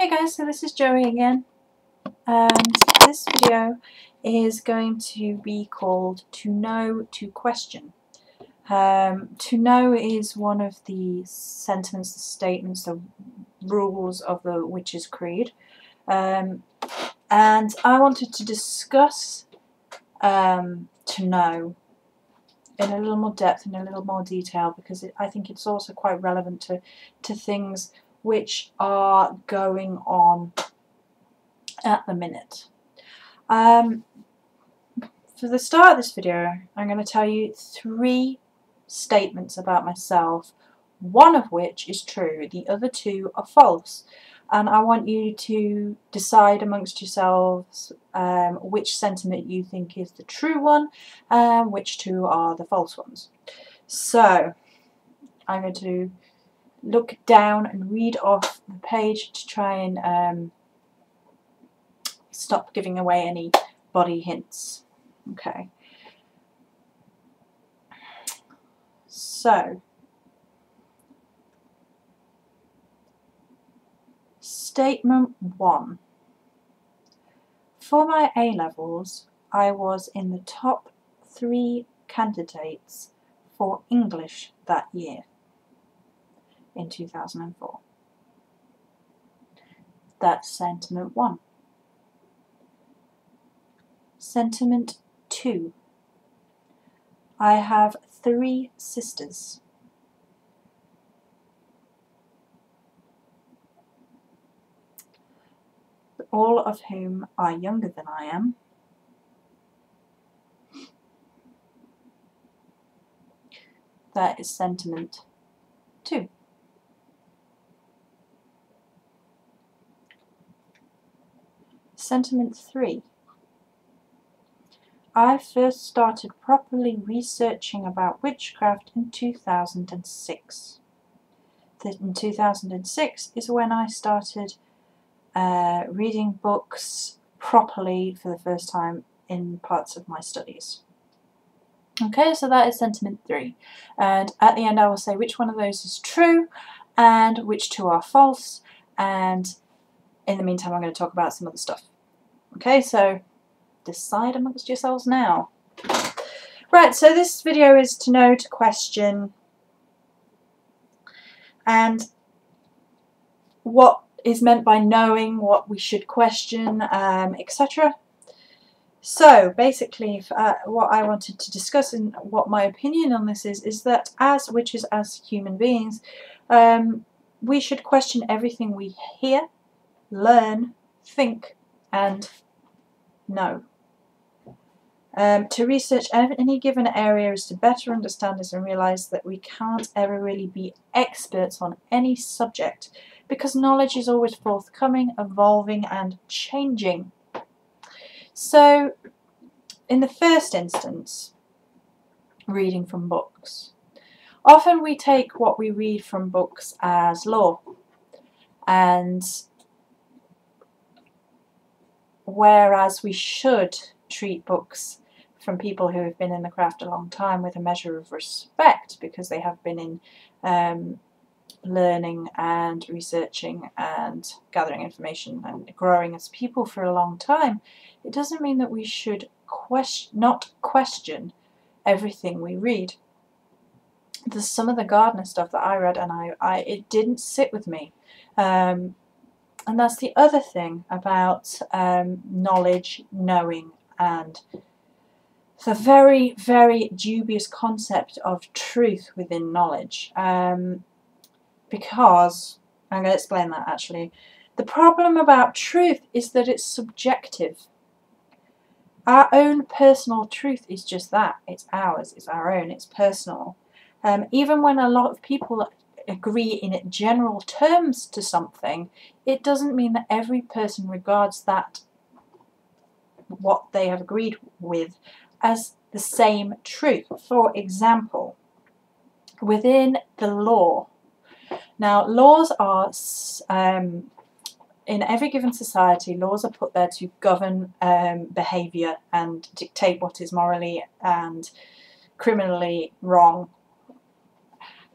Hey guys, so this is Joey again, and this video is going to be called To Know, to Question. To know is one of the sentiments, the statements, the rules of the Witch's Creed, and I wanted to discuss to know in a little more depth, in a little more detail, because I think it's also quite relevant to things which are going on at the minute. For the start of this video, I'm going to tell you 3 statements about myself, one of which is true, the other 2 are false, and I want you to decide amongst yourselves which sentiment you think is the true one and which 2 are the false ones. So I'm going to look down and read off the page to try and stop giving away any body hints. Okay. So, statement 1. For my A-levels, I was in the top 3 candidates for English that year, in 2004. That's sentiment 1. Sentiment 2. I have 3 sisters. All of whom are younger than I am. That is sentiment 2. Sentiment 3. I first started properly researching about witchcraft in 2006. In 2006 is when I started reading books properly for the first time in parts of my studies. Okay, so that is sentiment 3. And at the end I will say which one of those is true and which 2 are false, and in the meantime I'm going to talk about some other stuff. Okay, so decide amongst yourselves now. Right, so this video is to know, to question, and what is meant by knowing, what we should question, etc. So basically what I wanted to discuss and what my opinion on this is that as witches, as human beings, we should question everything we hear, learn, think and know. To research any given area is to better understand this and realise that we can't ever really be experts on any subject, because knowledge is always forthcoming, evolving and changing. So, in the first instance, reading from books. Often we take what we read from books as law, and whereas we should treat books from people who have been in the craft a long time with a measure of respect, because they have been in learning and researching and gathering information and growing as people for a long time, it doesn't mean that we should not question everything we read. There's some of the gardener stuff that I read and it didn't sit with me. And that's the other thing about knowledge, knowing, and the very, very dubious concept of truth within knowledge. Because, I'm going to explain that actually. The problem about truth is that it's subjective. Our own personal truth is just that. It's ours, it's our own, it's personal. Even when a lot of people agree in general terms to something, it doesn't mean that every person regards that, what they have agreed with, as the same truth. For example, within the law. Now, laws are, in every given society, laws are put there to govern behaviour and dictate what is morally and criminally wrong,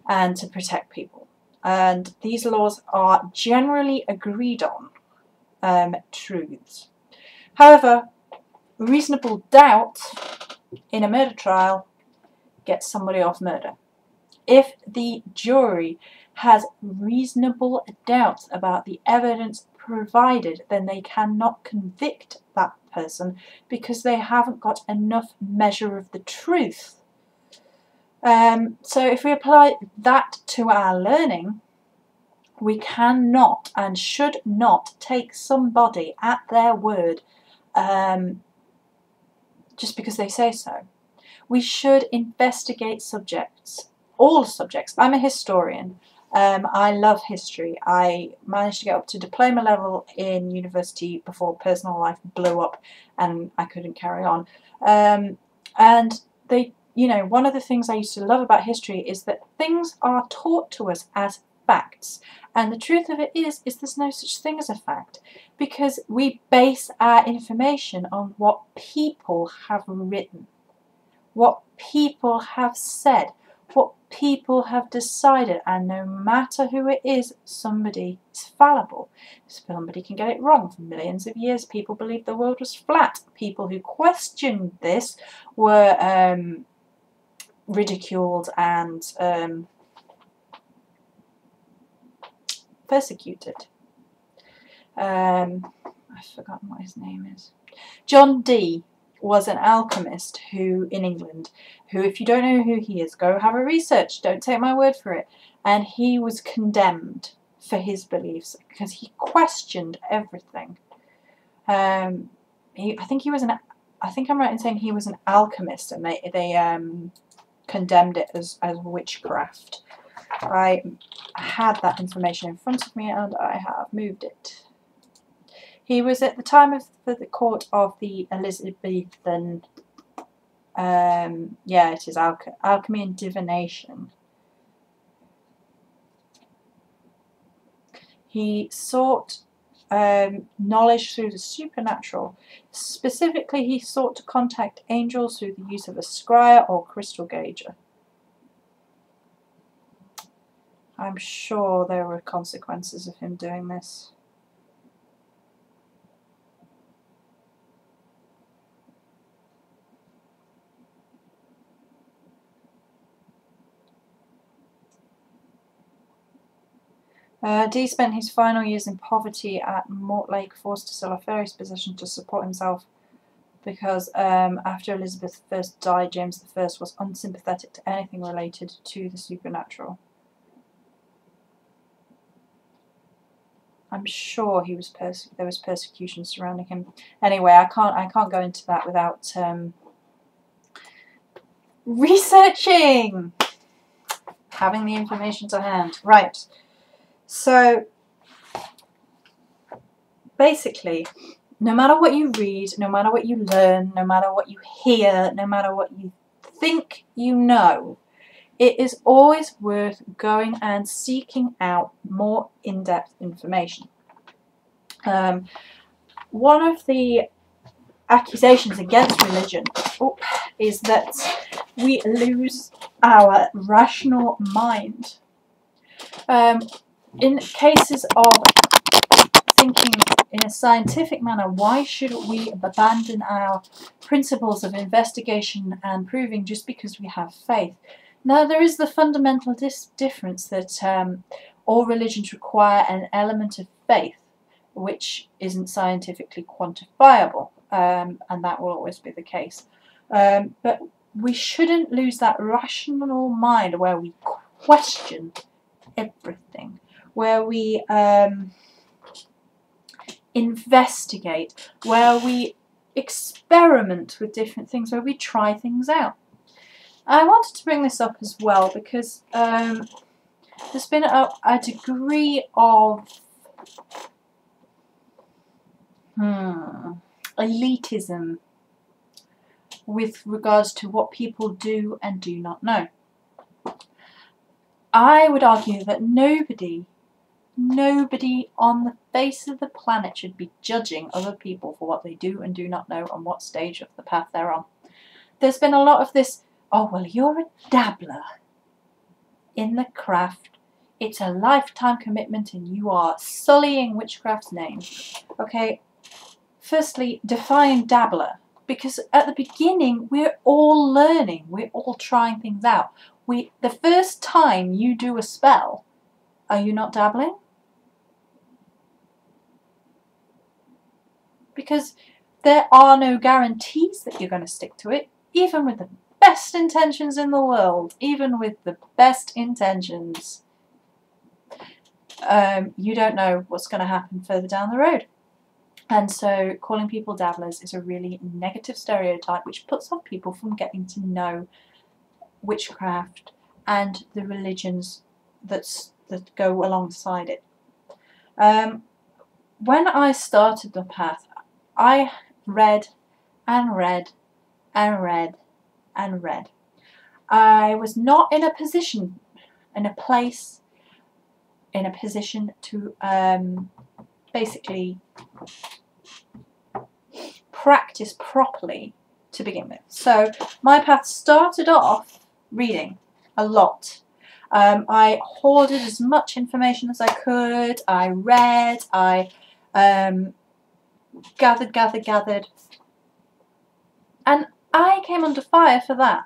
and to protect people. And these laws are generally agreed on. truths. However, reasonable doubt in a murder trial gets somebody off murder. If the jury has reasonable doubts about the evidence provided, then they cannot convict that person because they haven't got enough measure of the truth. So if we apply that to our learning, we cannot and should not take somebody at their word just because they say so. We should investigate subjects, all subjects. I'm a historian. I love history. I managed to get up to diploma level in university before personal life blew up and I couldn't carry on. And one of the things I used to love about history is that things are taught to us as facts. And the truth of it is there's no such thing as a fact, because we base our information on what people have written, what people have said, what people have decided, and no matter who it is, somebody is fallible. Somebody can get it wrong. For millions of years, people believed the world was flat. People who questioned this were ridiculed and persecuted. I've forgotten what his name is. John Dee was an alchemist in England, who, if you don't know who he is, go have a research, don't take my word for it. And he was condemned for his beliefs because he questioned everything. I think I'm right in saying he was an alchemist, and they condemned it as witchcraft. I had that information in front of me and I have moved it. He was at the time of the court of the Elizabethan, it is alchemy and divination. He sought knowledge through the supernatural. Specifically, he sought to contact angels through the use of a scryer or crystal gauger. I'm sure there were consequences of him doing this. Dee spent his final years in poverty at Mortlake, forced to sell a various possessions to support himself because after Elizabeth I died, James I was unsympathetic to anything related to the supernatural. I'm sure there was persecution surrounding him. Anyway, I can't go into that without researching, having the information to hand. Right. So basically, no matter what you read, no matter what you learn, no matter what you hear, no matter what you think you know, it is always worth going and seeking out more in-depth information. One of the accusations against religion is that we lose our rational mind. In cases of thinking in a scientific manner, why should we abandon our principles of investigation and proving just because we have faith? Now, there is the fundamental difference that all religions require an element of faith, which isn't scientifically quantifiable, and that will always be the case. But we shouldn't lose that rational mind where we question everything, where we investigate, where we experiment with different things, where we try things out. I wanted to bring this up as well because there's been a degree of elitism with regards to what people do and do not know. I would argue that nobody on the face of the planet should be judging other people for what they do and do not know and what stage of the path they're on. There's been a lot of this, oh, well, you're a dabbler in the craft, it's a lifetime commitment and you are sullying witchcraft's name. Okay, firstly, define dabbler, because at the beginning we're all learning, we're all trying things out. The first time you do a spell, are you not dabbling? Because there are no guarantees that you're going to stick to it, even with the best intentions in the world, even with the best intentions. You don't know what's going to happen further down the road. And so calling people dabblers is a really negative stereotype which puts off people from getting to know witchcraft and the religions that go alongside it. When I started the path, I read and read and read and read. I was not in a position, in a place, in a position to basically practice properly to begin with. So my path started off reading a lot. I hoarded as much information as I could. I read, I gathered, and I came under fire for that.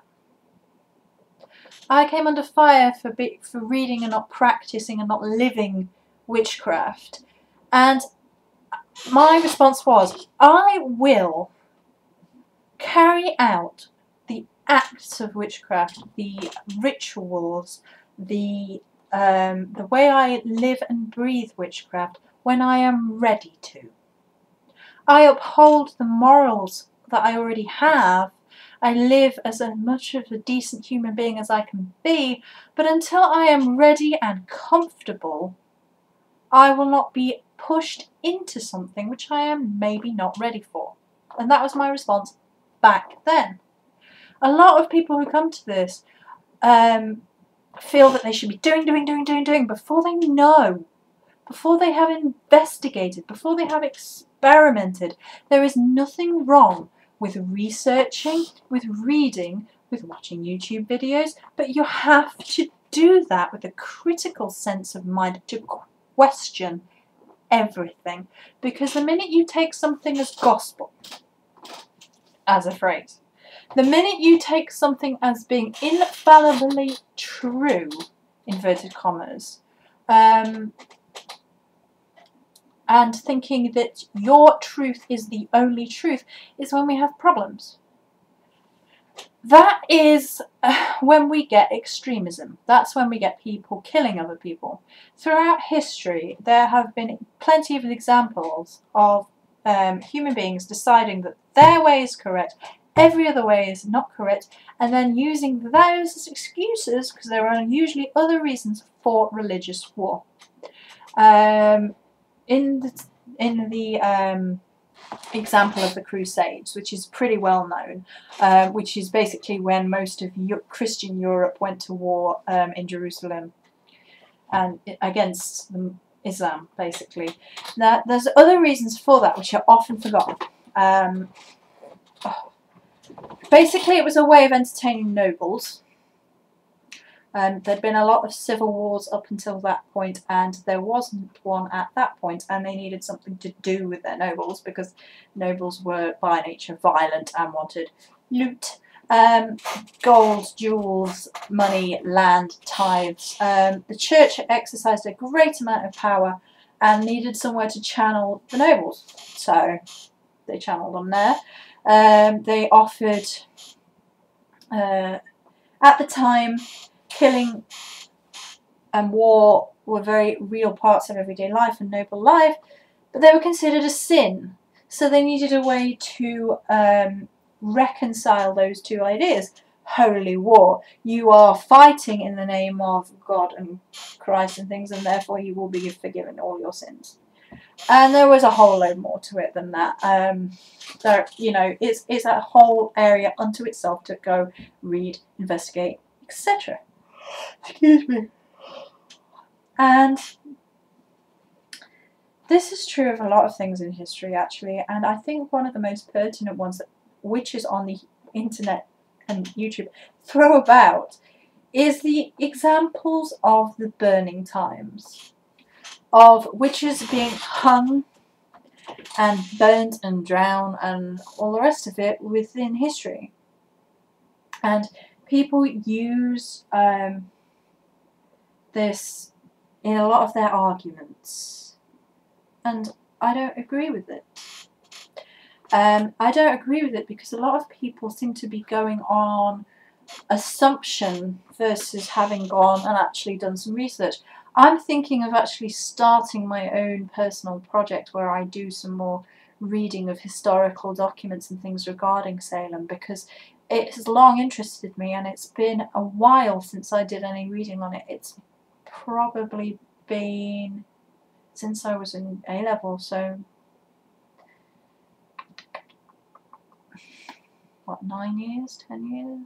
I came under fire for reading and not practicing and not living witchcraft. And my response was, I will carry out the acts of witchcraft, the rituals, the way I live and breathe witchcraft when I am ready to. I uphold the morals that I already have. I live as much of a decent human being as I can be, but until I am ready and comfortable, I will not be pushed into something which I am maybe not ready for. And that was my response back then. A lot of people who come to this feel that they should be doing before they know, before they have investigated, before they have experimented. There is nothing wrong with researching, with reading, with watching YouTube videos, but you have to do that with a critical sense of mind to question everything. Because the minute you take something as gospel, as a phrase, the minute you take something as being infallibly true, inverted commas, and thinking that your truth is the only truth, is when we have problems. That is when we get extremism. That's when we get people killing other people. Throughout history, there have been plenty of examples of human beings deciding that their way is correct, every other way is not correct, and then using those as excuses, because there are usually other reasons for religious war. In the example of the Crusades, which is pretty well known, which is basically when most of Christian Europe went to war in Jerusalem and against Islam, basically. Now, there's other reasons for that which are often forgotten. Basically, it was a way of entertaining nobles. There'd been a lot of civil wars up until that point, and there wasn't one at that point, and they needed something to do with their nobles, because nobles were by nature violent and wanted loot, gold, jewels, money, land, tithes. The church exercised a great amount of power and needed somewhere to channel the nobles, so they channeled them there. They offered, at the time, killing and war were very real parts of everyday life and noble life, but they were considered a sin. So they needed a way to reconcile those two ideas. Holy war. You are fighting in the name of God and Christ and things, and therefore you will be forgiven all your sins. And there was a whole load more to it than that. It's a whole area unto itself to go read, investigate, etc. Excuse me. And this is true of a lot of things in history, actually, and I think one of the most pertinent ones that witches on the internet and YouTube throw about is the examples of the burning times, of witches being hung and burnt and drowned and all the rest of it within history. And people use this in a lot of their arguments, and I don't agree with it. I don't agree with it because a lot of people seem to be going on assumption versus having gone and actually done some research. I'm thinking of actually starting my own personal project where I do some more reading of historical documents and things regarding Salem, because it has long interested me, and it's been a while since I did any reading on it. It's probably been since I was in A-level, so what, 9 years, 10 years?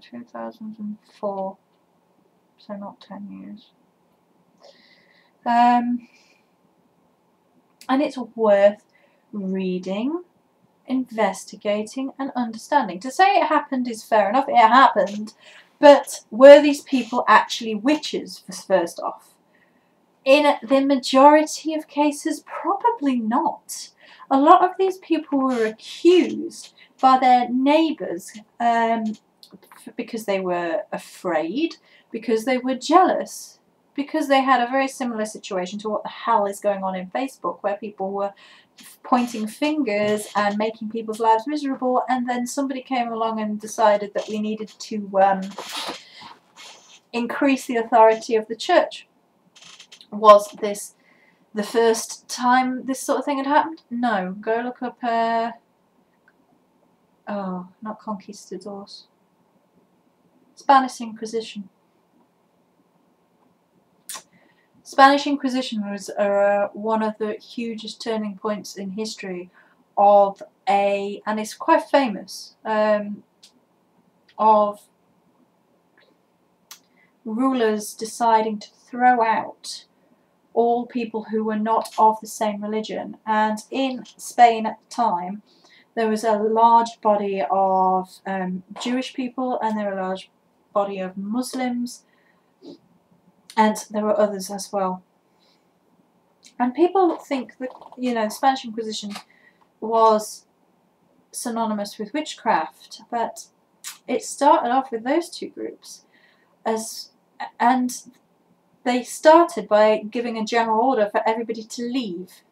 2004, so not 10 years. And it's worth reading, investigating and understanding. To say it happened is fair enough, it happened, but were these people actually witches, first off? In the majority of cases, probably not. A lot of these people were accused by their neighbours because they were afraid, because they were jealous, because they had a very similar situation to what the hell is going on in Facebook, where people were pointing fingers and making people's lives miserable, and then somebody came along and decided that we needed to increase the authority of the church. Was this the first time this sort of thing had happened? No. Go look up oh, not conquistadors. Spanish Inquisition. Spanish Inquisition was one of the hugest turning points in history of and it's quite famous, of rulers deciding to throw out all people who were not of the same religion. And in Spain at the time, there was a large body of Jewish people, and there were a large body of Muslims, and there were others as well. And people think that, you know, the Spanish Inquisition was synonymous with witchcraft, but it started off with those two groups, and they started by giving a general order for everybody to leave.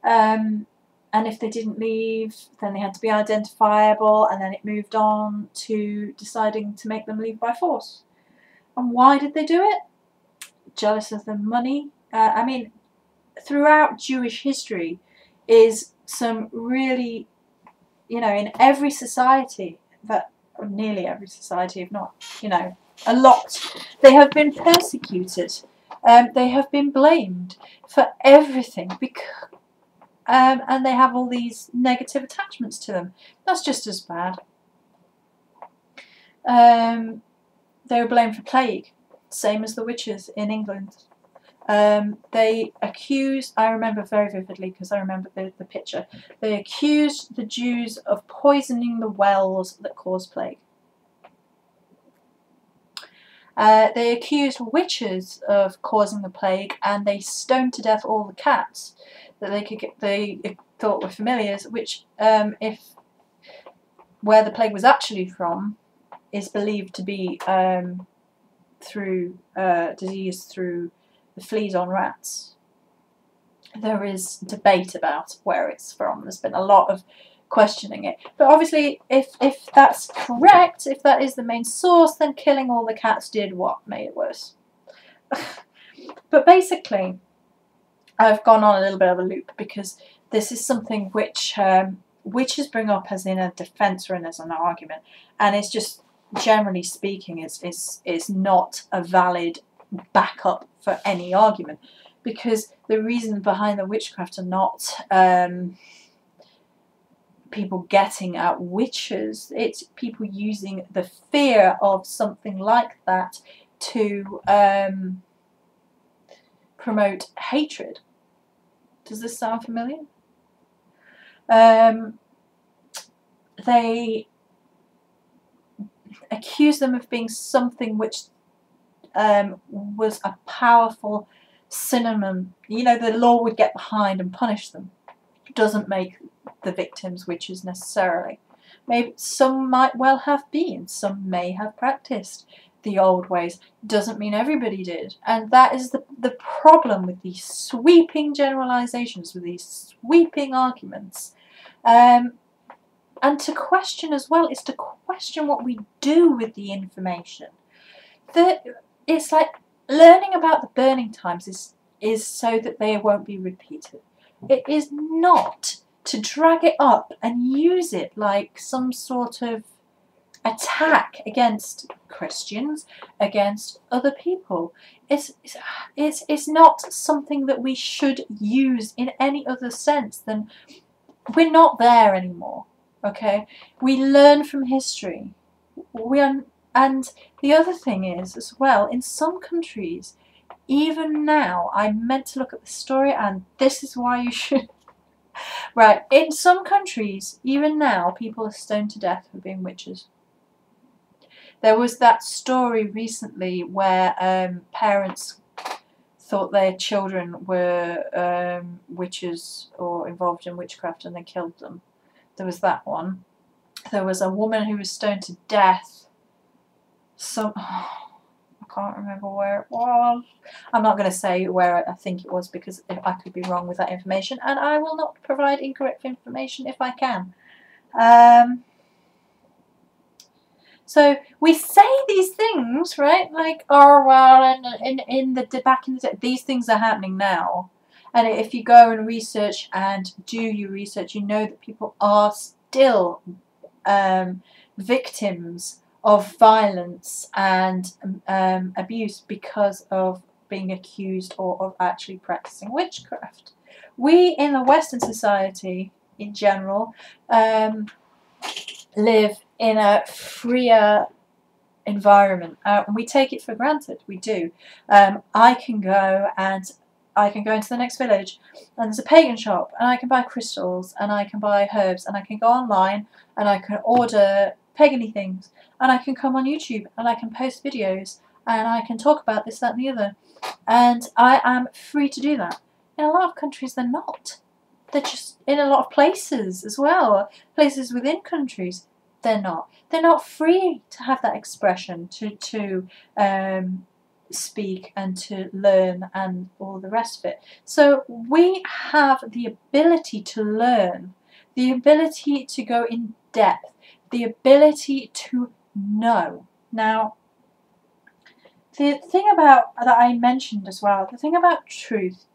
And if they didn't leave, then they had to be identifiable, and then it moved on to deciding to make them leave by force. And why did they do it? Jealous of the money. I mean, throughout Jewish history is some really, you know, in every society, or nearly every society, if not, you know, a lot, they have been persecuted. They have been blamed for everything, because and they have all these negative attachments to them. That's just as bad. They were blamed for plague, same as the witches in England. They accused, I remember very vividly because I remember the picture, they accused the Jews of poisoning the wells that caused plague. They accused witches of causing the plague, and they stoned to death all the cats that they could get, they thought were familiars, which, if where the plague was actually from, is believed to be through disease through the fleas on rats. There is debate about where it's from. There's been a lot of questioning it, but obviously if that's correct, if that is the main source, then killing all the cats did what? Made it worse. But basically, I've gone on a little bit of a loop because this is something which witches bring up as in a defence or as an argument, and it's just, generally speaking, is not a valid backup for any argument, because the reason behind the witchcraft are not people getting at witches, it's people using the fear of something like that to promote hatred. Does this sound familiar? accuse them of being something which was a powerful synonym, you know, the law would get behind and punish them, doesn't make the victims witches necessarily. Maybe some might well have been, some may have practiced the old ways, doesn't mean everybody did. And that is the problem with these sweeping generalizations, with these sweeping arguments. And to question as well is to question what we do with the information. It's like learning about the burning times is so that they won't be repeated. It is not to drag it up and use it like some sort of attack against Christians, against other people. It's not something that we should use in any other sense than we're not there anymore. Okay, we learn from history. And the other thing is as well, in some countries, even now, I meant to look at the story, and this is why you should. Right, in some countries, even now, people are stoned to death for being witches. There was that story recently where parents thought their children were witches or involved in witchcraft and they killed them. There was that one. There was a woman who was stoned to death. I can't remember where it was. I'm not going to say where I think it was because I could be wrong with that information, and I will not provide incorrect information if I can. So we say these things, right? Like, oh well, in the back in the day, these things are happening now. And if you go and research and do your research, you know that people are still victims of violence and abuse because of being accused or of actually practicing witchcraft. We in the Western society in general live in a freer environment. We take it for granted, we do. I can go into the next village and there's a pagan shop and I can buy crystals and I can buy herbs and I can go online and I can order pagan-y things and I can come on YouTube and I can post videos and I can talk about this, that and the other, and I am free to do that. In a lot of countries they're not. They're just, in a lot of places as well, places within countries, they're not. They're not free to have that expression, to speak and to learn and all the rest of it. So we have the ability to learn, the ability to go in depth, the ability to know. Now, the thing about that I mentioned as well, the thing about truth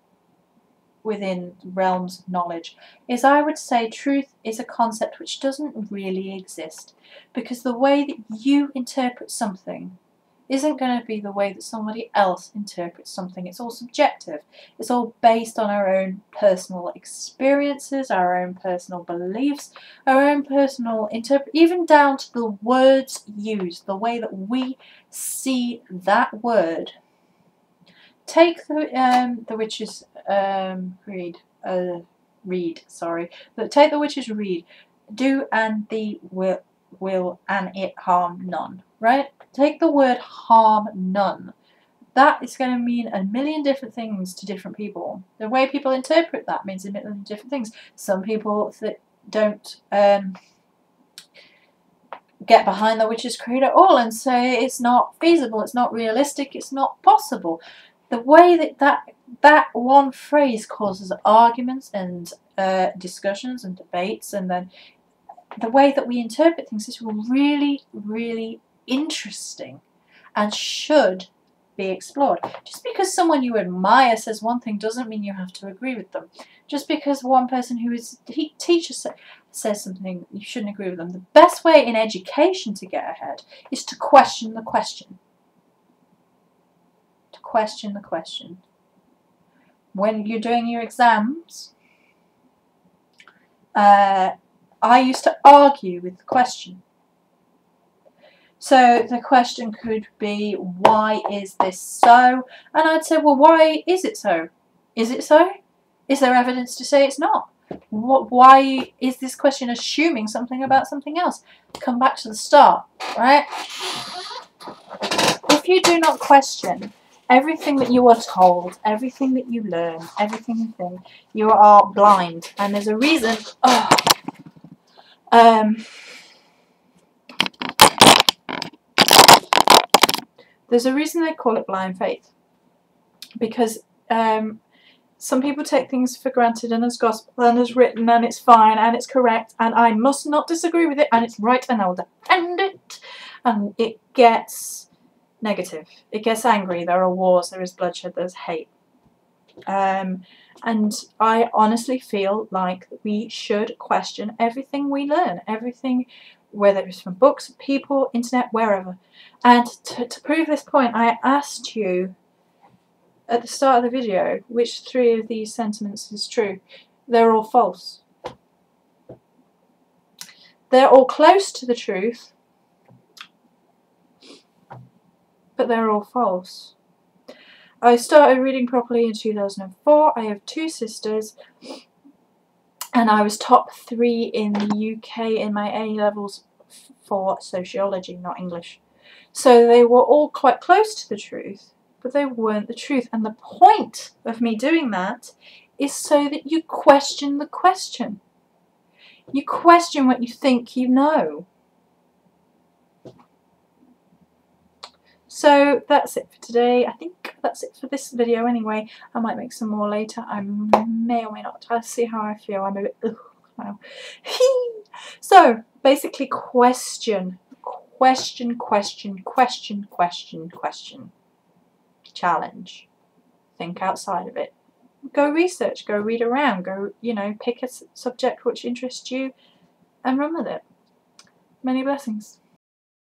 within realms of knowledge is, I would say truth is a concept which doesn't really exist, because the way that you interpret something isn't going to be the way that somebody else interprets something. It's all subjective. It's all based on our own personal experiences, our own personal beliefs, our own personal even down to the words used, the way that we see that word. Take the witch's take the witch's reed. Do and thee will and it harm none. Right? Take the word harm none. That is going to mean a million different things to different people. The way people interpret that means a million different things. Some people don't get behind the witch's creed at all and say it's not feasible, it's not realistic, it's not possible. The way that one phrase causes arguments and discussions and debates, and then the way that we interpret things is really, really interesting and should be explored. Just because someone you admire says one thing doesn't mean you have to agree with them. Just because one person who is a teacher says something, you shouldn't agree with them. The best way in education to get ahead is to question the question. To question the question. When you're doing your exams, I used to argue with the question. So the question could be, why is this so? And I'd say, well, why is it so? Is it so? Is there evidence to say it's not? Why is this question assuming something about something else? Come back to the start, right? If you do not question everything that you are told, everything that you learn, everything you think, you are blind. And there's a reason. There's a reason they call it blind faith. Because some people take things for granted and as gospel and as written and it's fine and it's correct and I must not disagree with it and it's right and I'll defend it, and it gets negative, it gets angry, there are wars, there is bloodshed, there's hate, and I honestly feel like we should question everything we learn, everything, whether it's from books, people, internet, wherever. And to prove this point, I asked you at the start of the video which 3 of these sentiments is true. They're all false. They're all close to the truth, but they're all false. I started reading properly in 2004. I have 2 sisters, and I was top 3 in the UK in my A levels for sociology, not English. So they were all quite close to the truth, but they weren't the truth. And the point of me doing that is so that you question the question. You question what you think you know. So that's it for today. I think that's it for this video anyway. I might make some more later. I may or may not. I'll see how I feel. I'm a bit now. So basically question. Question, question, question, question, question. Challenge. Think outside of it. Go research, go read around, go, pick a subject which interests you and run with it. Many blessings.